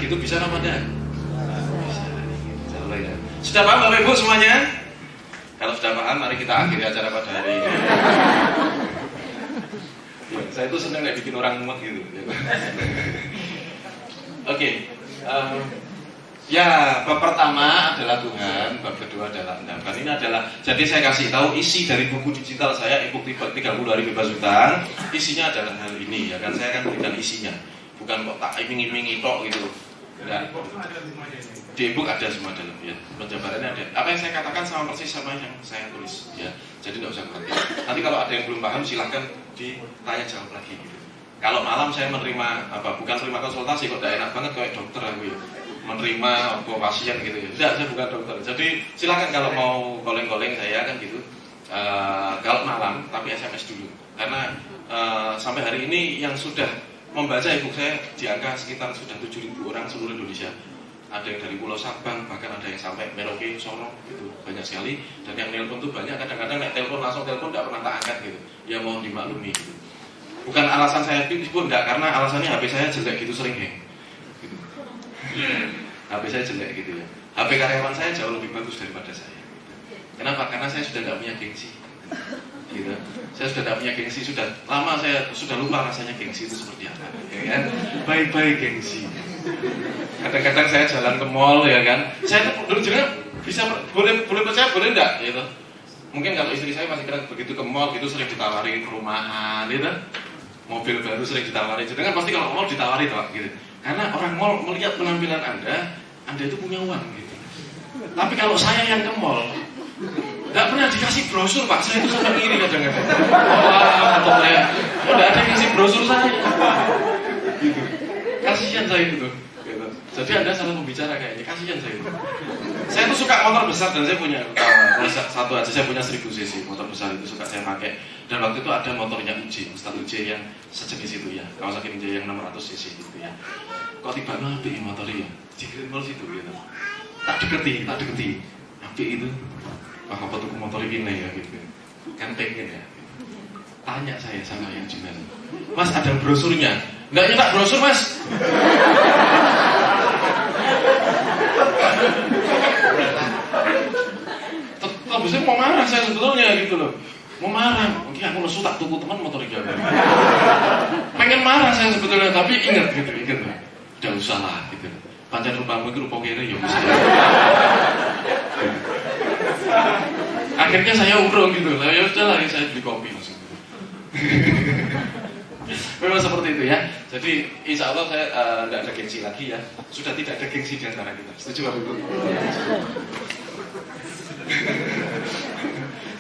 gitu bisa apa enggak? Bisa. Ya. Sudah paham Bapak Ibu semuanya? Kalau sudah paham, mari kita akhiri acara pada hari ini. Ya, saya itu senang nggak bikin orang mumet gitu. Oke. Ya, bab pertama adalah Tuhan, bab kedua adalah endapan. Ini adalah, jadi saya kasih tahu isi dari buku digital saya, e-book 30 hari bebas utang. Isinya adalah hal ini, ya kan? Saya akan berikan isinya, bukan kok tak iming-imingi tok gitu. Enggak. Di e-book ada semua dalam, ya. Penjabarannya ada. Apa yang saya katakan sama persis sama yang saya tulis, ya. Jadi nggak usah khawatir. Nanti kalau ada yang belum paham, silahkan ditanya jawab lagi. Gitu. Kalau malam saya menerima bukan terima konsultasi, kok tidak enak banget kayak dokter aku ya. Menerima pasien gitu ya. Tidak, saya bukan dokter. Jadi silakan kalau mau goleng-goleng saya kan gitu. Kalau malam, tapi SMS dulu. Karena sampai hari ini yang sudah membaca e-book saya di angka sekitar sudah 7.000 orang seluruh Indonesia. Ada yang dari Pulau Sabang, bahkan ada yang sampai Merauke, Sorong gitu. Banyak sekali. Dan yang nelpon tuh banyak. Kadang-kadang naik telepon langsung telepon tidak pernah tak angkat gitu. Ya mohon dimaklumi gitu. Bukan alasan saya pun enggak, karena alasannya HP saya jelek gitu, sering hang. Gitu. HP saya jelek gitu ya. HP karyawan saya jauh lebih bagus daripada saya. Kenapa? Karena saya sudah tidak punya gengsi. Gitu. Saya sudah tidak punya gengsi, sudah lama saya sudah lupa rasanya gengsi itu seperti apa. Ya kan? Bye-bye gengsi. Kadang-kadang saya jalan ke mall ya kan. Saya dulu juga bisa boleh percaya boleh enggak gitu. Mungkin kalau istri saya masih kira begitu ke mall gitu sering ditawarin perumahan gitu. Mobil baru sering ditawari, jadi kan pasti kalau mall ditawari Pak gitu. Karena orang mall melihat penampilan Anda itu punya uang gitu. Tapi kalau saya yang ke mall, nggak pernah dikasih brosur Pak, saya itu sampai iri kadang-kadang. Wah, atau saya nggak ada yang kasih brosur saya. Gitu. Kasihan saya itu. Gitu. Jadi Anda salah membicara kayaknya, kasihan saya itu. Saya tuh suka motor besar dan saya punya satu aja, saya punya 1000 cc motor besar itu suka saya pakai. Dan waktu itu ada motornya Uji, Ustadz Uji yang sejenis itu ya, Kawasaki Ninja yang 600 cc gitu ya. Kok tiba nabi motornya di Green Mall situ gitu. Tak deketi. Nabi itu, wah apa tuh motor ini ya gitu. Kan pengen ya. Tanya saya sama yang jual, Mas ada brosurnya? Enggak nyetak brosur Mas. Terus mau marah saya sebetulnya gitu loh. Mau marah, mungkin aku lesu tak tuku teman motor jalan. Pengen marah saya sebetulnya, tapi ingat lah. Udah usah lah gitu. Pancen rupamu itu rupa kere ya bisa. Akhirnya saya urung gitu lah. Ya udahlah, saya beli kopi langsung. Memang seperti itu ya. Jadi insya Allah saya tidak ada gengsi lagi ya. Sudah tidak ada gengsi di antara kita. Setuju Bapak Ibu?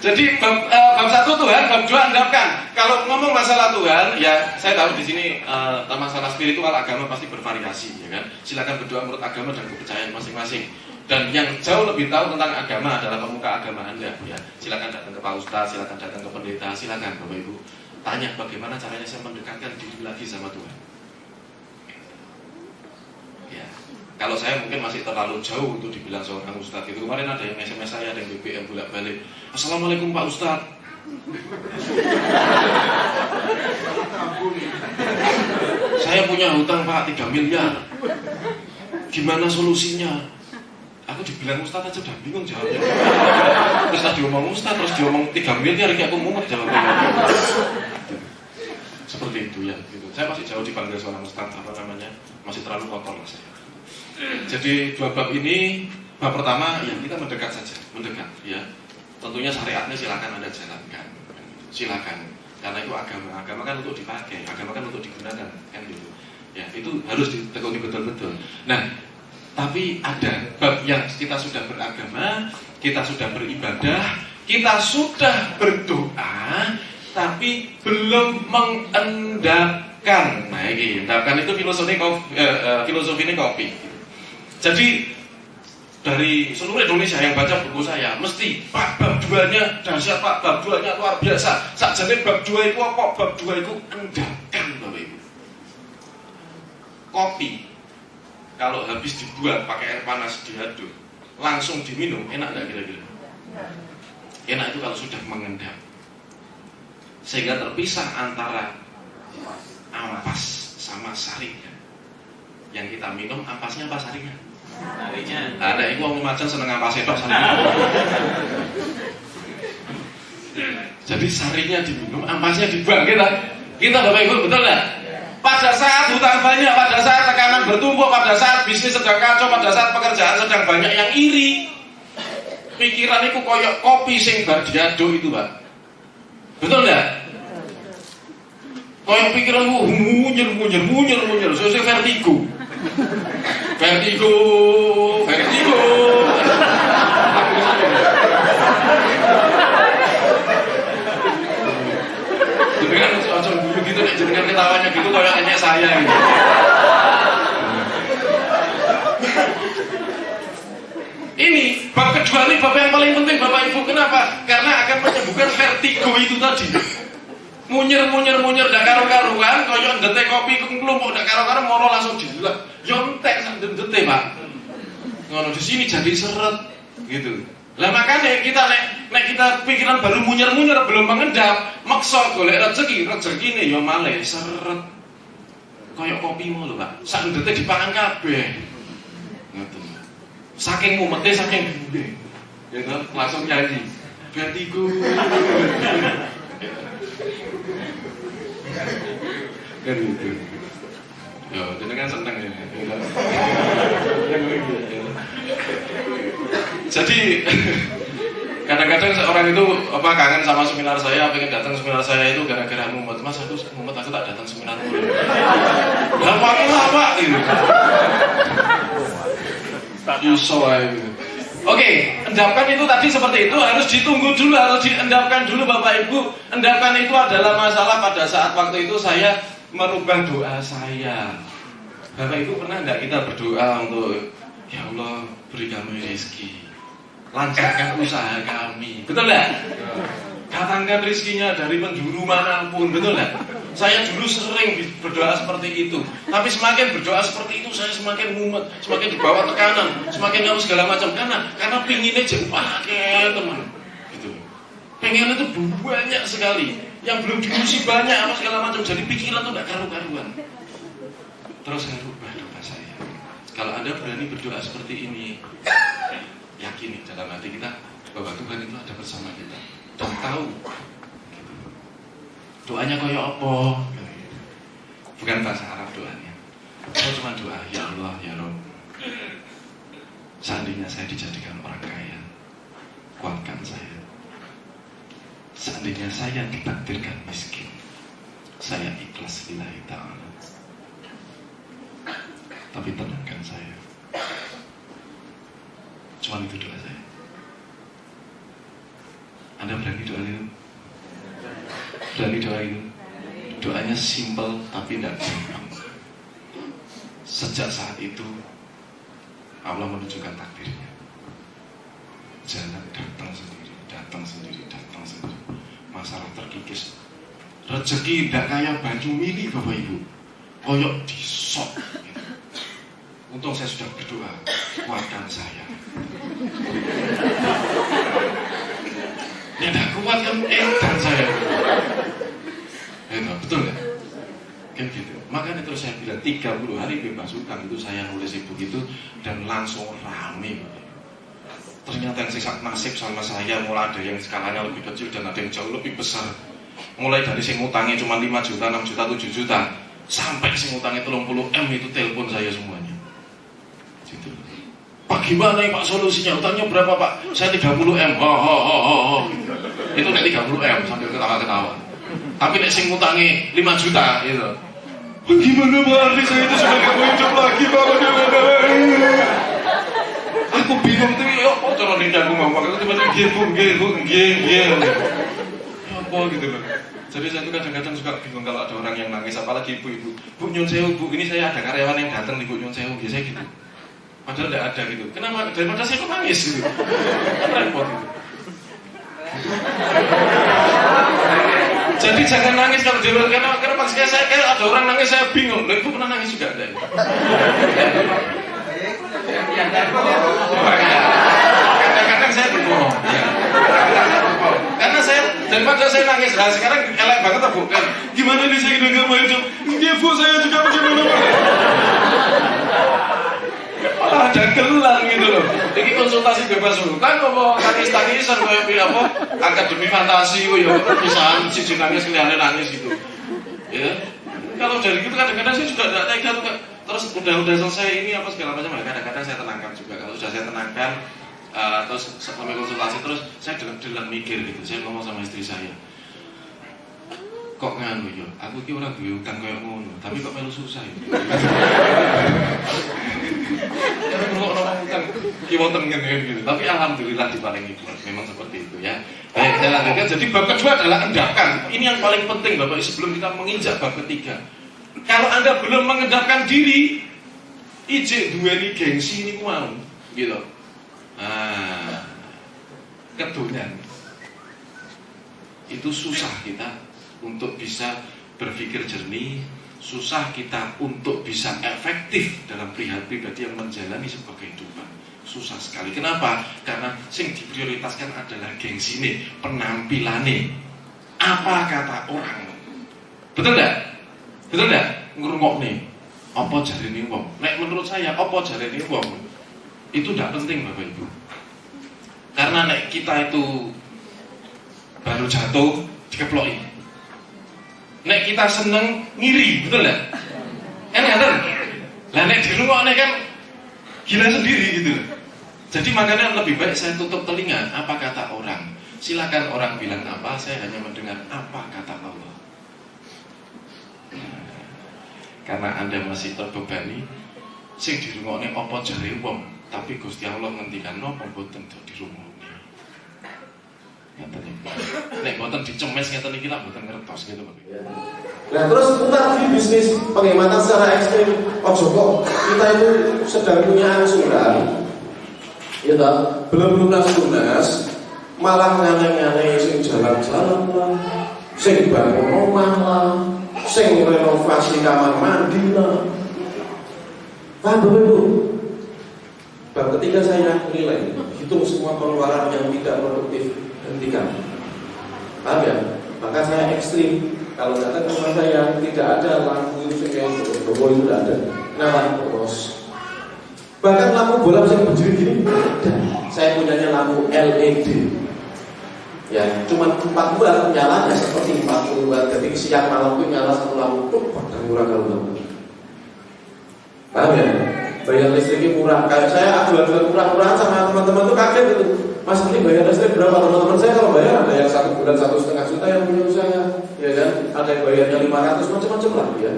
Jadi bab 1 Tuhan, bab 2 endapkan. Kalau ngomong masalah Tuhan, ya saya tahu di sini masalah spiritual agama pasti bervariasi, ya kan? Silakan berdoa menurut agama dan kepercayaan masing-masing. Dan yang jauh lebih tahu tentang agama adalah pemuka agama Anda, ya. Silakan datang ke Pak Ustadz, silakan datang ke pendeta, silakan Bapak Ibu. Tanya bagaimana caranya saya mendekatkan diri lagi sama Tuhan. Ya. Kalau saya mungkin masih terlalu jauh untuk dibilang seorang Ustadz itu. Kemarin ada yang SMS saya, ada yang BBM bolak-balik. Assalamualaikum Pak Ustadz. Saya punya hutang Pak 3 miliar. Gimana solusinya? Aku dibilang Ustadz aja udah bingung jawabnya. Terus tadi diomong Ustadz, terus diomong 3 miliar, kayak aku mumet jawabnya. Seperti itu ya. Gitu. Saya masih jauh dipanggil seorang Ustadz, masih terlalu kotor lah saya. Jadi 2 bab ini, bab pertama ya kita mendekat saja, ya. Tentunya syariatnya silakan Anda jalankan, silakan. Karena itu agama kan untuk dipakai, agama kan untuk digunakan, kan gitu. Ya itu harus ditekuni betul-betul. Nah, tapi ada bab yang kita sudah beragama, kita sudah beribadah, kita sudah berdoa, tapi belum mengendapkan. Nah ini, endapkan itu filosofinya kopi. Jadi dari seluruh Indonesia yang baca buku saya, mesti Pak bab 2-nya dahsyat Pak, bab 2-nya luar biasa. Sakjane bab 2 itu apa? Bab 2 itu endapkan Bapak Ibu. Kopi kalau habis dibuat pakai air panas diaduk, langsung diminum, enak enggak kira-kira? Enak itu kalau sudah mengendap. Sehingga terpisah antara ampas sama sari. yang kita minum ampasnya apa sarinya? Sarinya. Ada iku wong Lumajang seneng ampasnya tok sarinya. Jadi sarinya diminum, ampasnya dibuang kita Bapak Ibu, betul nggak? Pada saat hutang banyak, pada saat tekanan bertumpuk, pada saat bisnis sedang kacau, pada saat pekerjaan sedang banyak yang iri, pikiran itu koyok kopi sing bar diaduk itu, Pak. Betul nggak? Koyok pikiran munyer, sesuai vertigo. Vertigo. Jenengan ojo guyu gitu nek jenengan ketawanya gitu kayak nenek saya gitu. Ini bab kedua ini bab yang paling penting Bapak Ibu. Kenapa? Karena akan menyembuhkan vertigo itu tadi. Munyer dak karo-karuan kaya ndete kopi klumpuk dak karo-karo moro langsung dilek. Yo entek sak ndete, Pak. Ngono di sini jadi seret gitu. Lah makanya kita nek kita pikiran baru munyer belum mengendap, maksa golek rezekine ya malih seret. Kayak kopi ngono lho, Pak. Sak ndete dipangan kabeh. Ngoten. Saking mumete saking gede. Ya kan langsung nyanyi. Vertigo. Kan gitu. Ya, jenengan seneng ya. Jadi kadang-kadang seorang itu kangen sama seminar saya, pengen datang seminar saya itu gara-gara mumet. Mas aku tak datang seminar dulu. Lama gitu. Oke, endapkan itu tadi seperti itu harus ditunggu dulu, harus diendapkan dulu Bapak Ibu. Endapkan itu adalah masalah pada saat waktu itu saya merubah doa saya. Bapak Ibu pernah enggak kita berdoa untuk ya Allah beri kami rezeki, lancarkan usaha kami, betul enggak? Datangkan rezekinya dari penjuru manapun, betul enggak? Saya dulu sering berdoa seperti itu, tapi semakin berdoa seperti itu saya semakin mumet, semakin dibawa tekanan, semakin harus segala macam karena pinginnya jauh teman, gitu. Pengen itu banyak sekali, yang belum diurusi banyak apa segala macam, jadi pikiran tuh nggak karu-karuan. Terus saya rubah doa saya. Kalau Anda berani berdoa seperti ini, yakini dalam hati kita bahwa Tuhan itu ada bersama kita dan tahu. Doanya kayak apa? Bukan bahasa Arab doanya. Saya cuma doa, ya Allah, ya Rabb. Seandainya saya dijadikan orang kaya, kuatkan saya. Seandainya saya ditakdirkan miskin, saya ikhlas lillahi ta'ala. Tapi tenangkan saya. Cuma itu doa saya. Anda berani doa itu? Berani doa itu? Doanya simpel tapi tidak gampang. Sejak saat itu Allah menunjukkan takdirnya. Jalan datang sendiri. Masalah terkikis. Rezeki tidak kayak baju mini Bapak Ibu, koyok disok gitu. Untung saya sudah berdoa, kuatkan saya. Ya tidak kuat kan edan saya. Betul nggak? Kan gitu. Makanya terus saya bilang 30 hari bebas hutang itu saya nulis ibu gitu dan langsung rame. Ternyata yang sisa nasib sama saya mulai ada yang skalanya lebih kecil dan ada yang jauh lebih besar. Mulai dari sing utangnya cuma 5 juta, 6 juta, 7 juta sampai sing utangnya 30 M itu telepon saya semuanya. Gitu. Pak gimana ya Pak solusinya? Utangnya berapa Pak? Saya 30 M. Itu nek 30 M sambil ketawa-ketawa. Tapi nek sing utangnya 5 juta gitu. Bagaimana Pak Ardi saya itu sudah gak mau hidup lagi Pak, bagaimana? Aku bingung tuh, ya apa cara ini aku ngomong, aku tiba-tiba nggih. Apa gitu loh. Jadi saya tuh kadang-kadang suka bingung kalau ada orang yang nangis, apalagi ibu-ibu. Bu Nyun Sewu, Bu, ini saya ada karyawan yang datang di Bu Nyun Sewu, biasanya gitu. Padahal tidak ada gitu. Kenapa? Daripada saya kok nangis gitu. Kan repot gitu. Jadi jangan nangis kalau di luar, karena pas saya kayak ada orang nangis saya bingung. Loh, ibu pernah nangis juga ada? Kadang-kadang saya berbohong. Karena saya daripada saya nangis, nah sekarang elek banget Bu. Gimana nih saya udah nggak mau hidup? Iya Bu, saya juga bagaimana? konsultasi bebas kan apa tangis-tangisan kayak apa akademi fantasi ya bisa siji nangis kelihatan nangis gitu. Ya. Kalau dari gitu kadang-kadang saya juga tidak tega tuh, terus udah selesai ini apa segala macam, kadang-kadang saya tenangkan juga. Kalau sudah saya tenangkan terus sampai konsultasi terus saya dalam mikir gitu, saya ngomong sama istri saya, kok nganu yo, aku ki ora duwe utang koyo ngono, tapi kok melu susah ya. Kok ora utang ki wonten ngene gitu. Tapi alhamdulillah diparingi ikhlas, memang seperti itu ya. Baik, saya lanjutkan. Jadi bab kedua adalah endapkan. Ini yang paling penting Bapak sebelum kita menginjak bab ketiga. Kalau Anda belum mengendapkan diri, ijek duweni gengsi ini mau, gitu. Keduanya itu susah kita untuk bisa berpikir jernih, susah kita untuk bisa efektif dalam pribadi yang menjalani sebuah kehidupan. Susah sekali. Kenapa? Karena yang diprioritaskan adalah gengsi nih, penampilannya. Apa kata orang? Betul enggak? Betul enggak? Ngrungok nih. Apa jarene wong? Nek menurut saya, apa jarene wong? Itu enggak penting Bapak Ibu. Karena nek kita itu baru jatuh dikeploki. Nek kita seneng ngiri, betul enggak? Kan? Lah nek dirungokne kan gila sendiri gitu. Jadi makanya lebih baik saya tutup telinga apa kata orang. Silakan orang bilang apa, saya hanya mendengar apa kata Allah. Karena Anda masih terbebani sing dirungokne apa jare wong, tapi Gusti Allah ngendikan napa mboten dirungokne. Ngaten iki. Nek mboten dicemes ngeten iki lak mboten ngertos gitu Pak. Nah terus tentang di bisnis penghematan secara ekstrim, ojo kok kita itu sedang punya angsuran, ya tak? Belum lunas, malah ngane-ngane sing jalan-jalan lah, sing bangun rumah lah, sing renovasi kamar mandi lah. Paham Bapak Ibu? Bab ketiga saya nilai, hitung semua pengeluaran yang tidak produktif, hentikan. Paham ya? Maka saya ekstrim. Kalau datang ke rumah saya tidak ada lampu itu kayak bobo itu tidak ada. Kenapa? Boros. Bahkan lampu bola bisa berdiri gini ada. Saya punyanya lampu LED. Ya, cuma 4 watt nyalanya seperti 40 watt. Jadi siang malam itu nyala satu lampu tuh padahal murah kalau lampu. Paham ya? Bayar listriknya murah. Kayak saya adu-aduan murah-murahan sama teman-teman tuh kaget gitu. Mas ini bayar listrik berapa? Teman-teman saya kalau bayar ada yang 1 bulan 1,5 juta yang punya saya, ya kan? Ada yang bayarnya 500 macam-macam lah ya.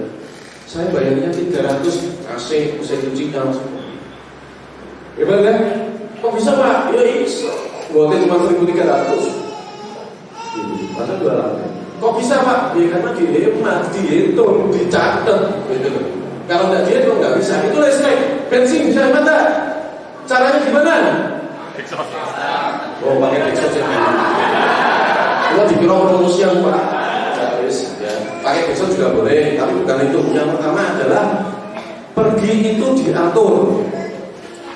Saya bayarnya 300 AC, mesin cuci dan semua. Hebat kan? Kok bisa Pak? Ya bisa. Buatnya cuma 1.300. Masa 200. Kok bisa Pak? Ya karena dihemat, dihitung, dicatat. Gitu. Kalau nggak dihitung nggak bisa. Itu listrik, bensin bisa hemat tak? Caranya gimana? Oh, pakai exhaust ya. Kalau dikira promosi yang Pak, ya, pakai exhaust juga boleh, tapi bukan itu. Yang pertama adalah pergi itu diatur,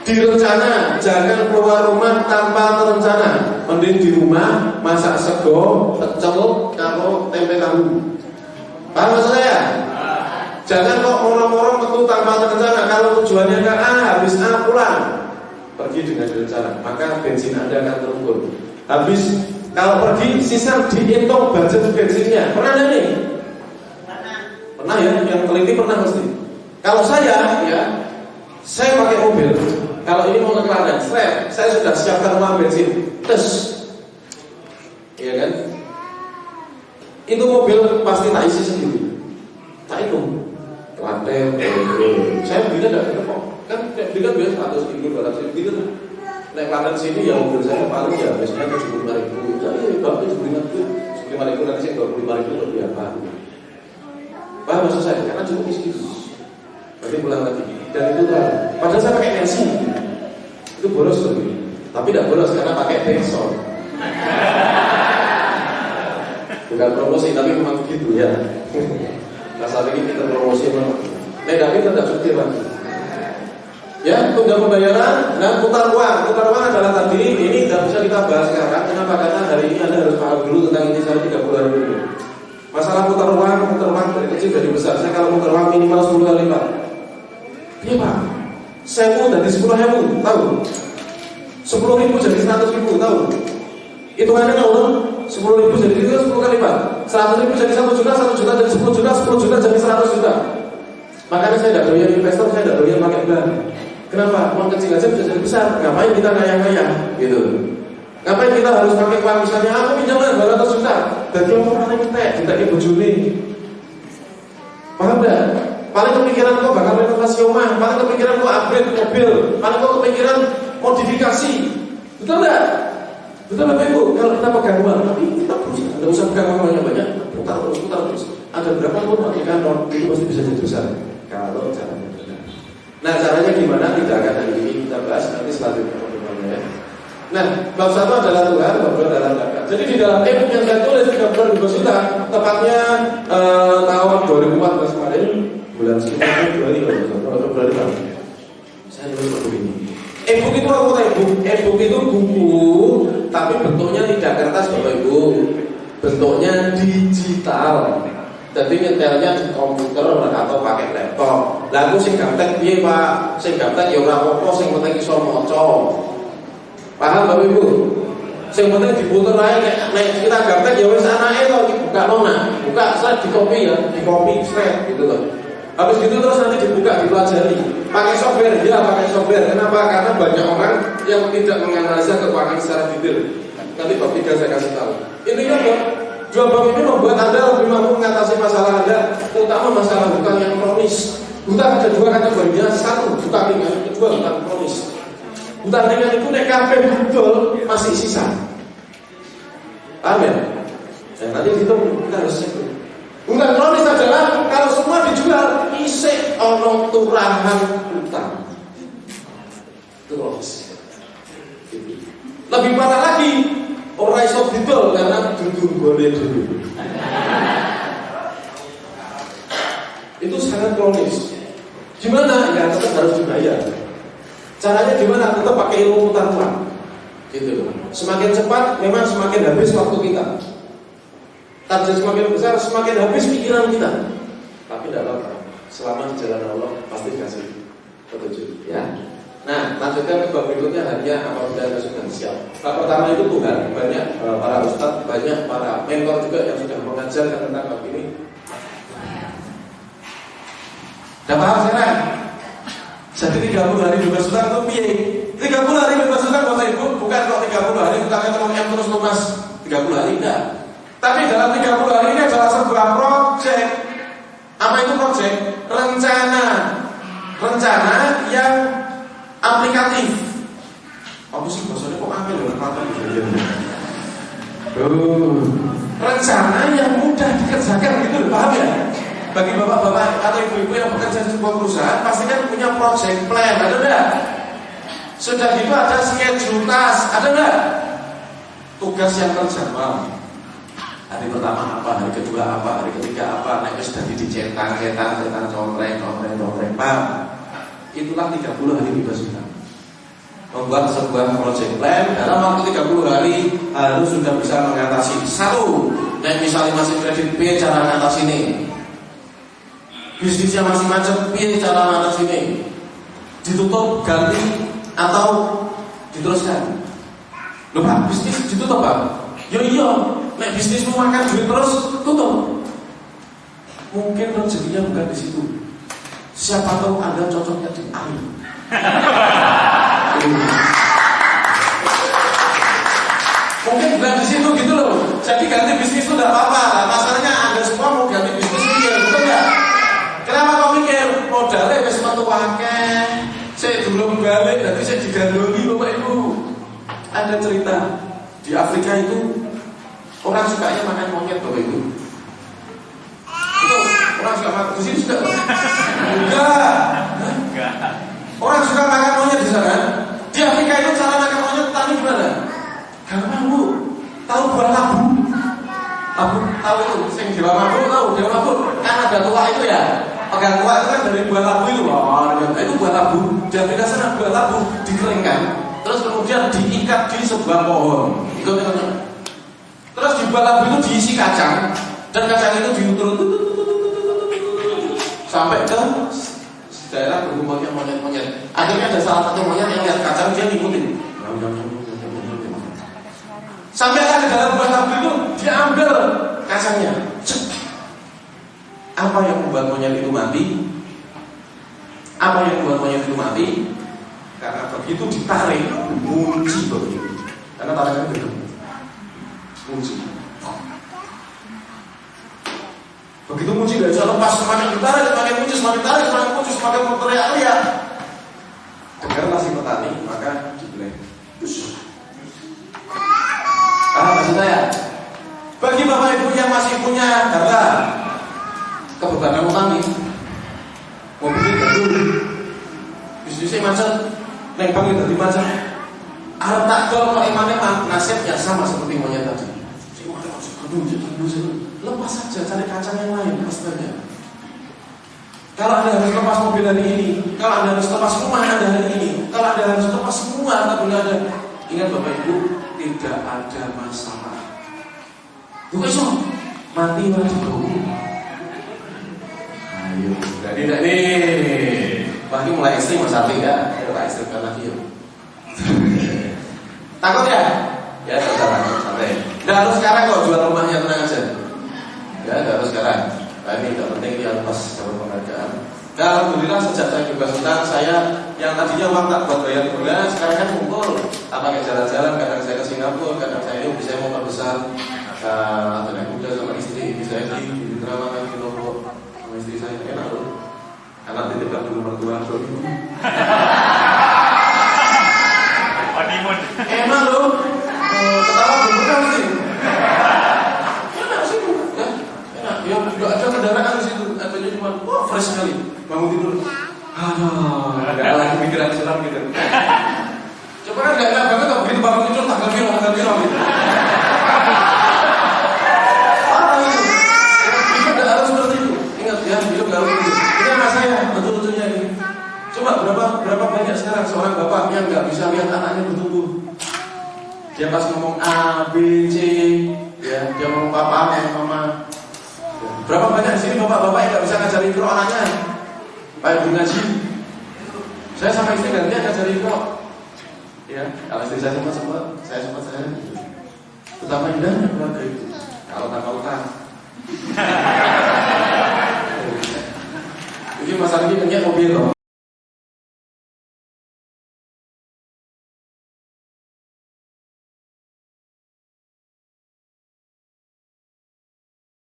direncana, jangan keluar rumah tanpa terencana. Mending di rumah masak sego, pecel, kalau tempe tahu. Paham maksud saya? Jangan kok orang-orang metu tanpa terencana. Kalau tujuannya ke A, habis A pulang. Pergi dengan rencana, maka bensin Anda akan terukur. Habis kalau pergi, sisa dihitung budget bensinnya. Pernah ada nih? Pernah ya, yang teliti pernah pasti. Kalau saya, ya, saya pakai mobil. Kalau ini mau ke Klaten, saya sudah siapkan uang bensin, tes, ya kan? Itu mobil pasti tak isi sendiri, tak hitung. Klaten, saya belinya tidak kok. Kan belikan biasa 100.000, 200.000 gitu. Naik Klaten sini ya mobil saya paling ya biasanya 75.000. Jadi bapak 75.000 nanti saya 25.000 lebih apa? Paham maksud saya? Karena cukup isi itu. Nanti pulang lagi. Dan itu kan, padahal saya pakai tensi. Itu boros loh. Tapi tidak boros karena pakai Texon. Bukan promosi tapi memang begitu ya. Nah saat ini kita promosi memang. Tapi tidak cuti lagi. Ya, tunda pembayaran dan putar uang. Putar uang adalah tadi, ini tidak bisa kita bahas sekarang. Kenapa? Karena hari ini Anda harus paham dulu tentang ini saya 30 hari dulu. Masalah putar uang dari kecil dari besar. Saya kalau putar uang minimal 10 kali Pak. Iya Pak, 1000 dari 10.000, tahu? 10.000 jadi 100.000, tahu? Hitungannya tahu? 10.000 jadi itu 10 kali lipat. 100.000 jadi 1 juta, 1 juta jadi 10 juta, 10 juta jadi 100 juta. Makanya saya tidak doyan investor, saya tidak doyan pakai bank. Kenapa? Uang kecil aja bisa jadi besar. Ngapain kita kaya-kaya? Gitu. Ngapain kita harus pakai uang misalnya aku pinjam 200 juta, jadi orang paling ketek, ditanya bojone. Paham gak? Paling kepikiran kok bakal renovasi rumah, paling kepikiran kok upgrade mobil, paling kok kepikiran modifikasi. Betul gak? Betul Bapak Ibu? Kalau kita pegang uang, tapi kita berusaha, tidak usah pegang uang banyak-banyak, putar terus. Ada berapa pun pakai kantor, itu pasti bisa jadi besar. Kalau caranya benar. Nah, caranya gimana? Tidak akan hari ini kita bahas, nanti selanjutnya ya. Nah, bab 1 adalah Tuhan, bab 2 adalah zakat. Jadi di dalam yang saya tulis 32 juta, tepatnya tahun 2014 kemarin, bulan Februari kalau saya nulis buku ini. E-book itu apa e-book? E-book itu buku, tapi bentuknya tidak kertas Bapak Ibu, bentuknya digital. Jadi nyetelnya di komputer atau pakai laptop. Lah aku sing gaptek piye Pak? Sing gaptek ya ora apa-apa, sing penting iso maca. Paham Bapak Ibu? Sing penting diputer ae nek kita gaptek ya wis anake to dibuka nona. Buka slide di copy ya, di copy slide gitu loh. Habis gitu terus nanti dibuka, dipelajari. Pakai software, ya pakai software. Kenapa? Karena banyak orang yang tidak menganalisa keuangan secara detail. Nanti bab 3 saya kasih tahu. Intinya dua bab ini membuat Anda lebih mampu mengatasi masalah Anda, terutama masalah hutang yang kronis. Hutang ada dua kategorinya, satu hutang ringan, kedua hutang kronis. Hutang ringan itu nek kabeh betul masih sisa. Paham ya? Nah, nanti kita harus cek. Hutang kronis adalah kalau semua dijual isih ono turahan hutang. Terus. Lebih parah lagi, ora iso didol karena dudu gole dulu. Itu sangat kronis. Gimana? Ya tetap harus dibayar. Caranya gimana? Tetap pakai ilmu putar uang. Gitu. Semakin cepat memang semakin habis waktu kita. Target semakin besar semakin habis pikiran kita. Tapi tidak apa-apa. Selama di jalan Allah pasti dikasih petunjuk. Ya. Nah, lanjutkan ke bab berikutnya hanya apabila Anda sudah siap. Bab pertama itu Tuhan, banyak para ustadz, banyak para mentor juga yang sudah mengajarkan tentang bab ini. Sudah paham sekarang? Jadi 30 hari bebas hutang itu piye? 30 hari bebas hutang Bapak Ibu bukan kok 30 hari hutangnya terus lunas 30 hari enggak. Tapi dalam 30 hari ini adalah sebuah project. Apa itu project? Rencana yang aplikatif. Apa sih maksudnya kok ambil rencana yang mudah dikerjakan gitu, paham ya? Bagi bapak-bapak atau ibu-ibu yang bekerja di sebuah perusahaan pasti kan punya project plan, ada enggak? Sudah gitu ada schedule task, ada enggak? Tugas yang terjadwal. Hari pertama apa, hari kedua apa, hari ketiga apa, naik sudah dicetak, contreng, paham? Itulah 30 hari bebas hutang. Membuat sebuah project plan dalam waktu 30 hari harus sudah bisa mengatasi satu. Yang misalnya masih kredit B, cara mengatasi ini. Bisnisnya masih macet, B, cara mengatasi ini. Ditutup, ganti, atau diteruskan. Loh Pak, bisnis ditutup Pak? Ya iya, nek bisnismu makan duit terus, tutup. Mungkin rezekinya bukan di situ. Siapa tahu Anda cocoknya di air. Mungkin bukan di situ gitu loh. Jadi ganti bisnis itu tidak apa-apa. Nah, masalahnya Anda semua mau ganti bisnis mikir, betul nggak? Kenapa kau mikir? Modalnya wis metu akeh. Saya belum balik, nanti saya digandoli Bapak Ibu. Ada cerita di Afrika itu orang sukanya makan monyet Bapak Ibu. Itu orang suka makan di sini suka. Enggak. Orang suka makan monyet di sana. Di Afrika itu cara makan monyet tadi gimana? Gampang Bu. Tahu buah labu? Labu tahu itu, sing Dewa Mabuk tahu, Dewa Mabuk kan ada tua itu ya. Pegang tua itu kan dari buah labu itu. Itu buah labu. Di Afrika sana buah labu dikeringkan, terus kemudian diikat di sebuah pohon. Ikut. Terus di buah labu itu diisi kacang, dan kacang itu diutur sampai ke daerah berkumpulnya monyet-monyet. Akhirnya ada salah satu monyet yang lihat kacang, dia ngikutin. Sampai ke dalam buah tabung itu diambil kacangnya. Apa yang membuat monyet itu mati? Apa yang membuat monyet itu mati? Karena begitu ditarik, munci begitu. Karena tarikannya gede, munci. Begitu munci gak bisa lepas, semakin ditarik, semakin munci, semakin tarik, semakin munci, semakin berteriak-teriak. Dengarlah si petani, maka dibeleng. Maksud saya, bagi bapak ibu yang masih punya harta kebebanan utami, mobilnya gaduh, bisnisnya macet, neng bank itu macet, harta kalau eman-eman nasibnya sama seperti monyet tadi. Lepas saja, cari kacang yang lain, astaga. Kalau Anda harus lepas mobil hari ini, kalau Anda harus lepas rumah Anda hari ini, kalau Anda harus lepas semua harta benda Anda, ingat bapak ibu, tidak ada masalah. Bukan so, mati lagi dulu. Ayo, tidak nih. Pagi mulai ekstrim Mas Arfi ya, mulai ekstrimkan lagi yuk. Takut ya? Ya, takut santai. Tidak harus sekarang kok jual rumahnya, tenang aja. Ya, tidak harus sekarang. Nah, ini tidak penting dia lepas dapat penghargaan. Nah, alhamdulillah sejak saya bebas utang, saya yang tadinya uang tak buat bayar gula, sekarang kan kumpul. Tak pakai jalan-jalan, kadang saya ke Singapura, kadang saya ini bisa motor besar. Ada kuda sama istri saya di Terawangan di Lombok sama istri saya enak loh. Anak titipkan dulu mertua honeymoon. Enak loh. Ketawa belum pernah sih. Enak sih ya. Enak. Ya tidak ada kendaraan di situ. Adanya cuma fresh sekali. Bangun tidur. Aduh, nggak lagi pikiran seram gitu. Coba kan nggak enak banget kalau begitu bangun tidur tanggal biru gitu. Betul-betulnya ini. Coba berapa banyak sekarang seorang bapak yang nggak bisa lihat anaknya bertumbuh. Dia pas ngomong A, B, C, ya, dia ngomong papa, mama. Berapa banyak di sini bapak-bapak yang nggak bisa ngajarin Iqra anaknya? Baik di ngaji. Saya sama istri gantian ngajarin Iqra. Ya, kalau istri saya sempat, saya. Betapa indahnya keluarga itu. Kalau tanpa utang. Jadi Mas Arfi punya mobil loh.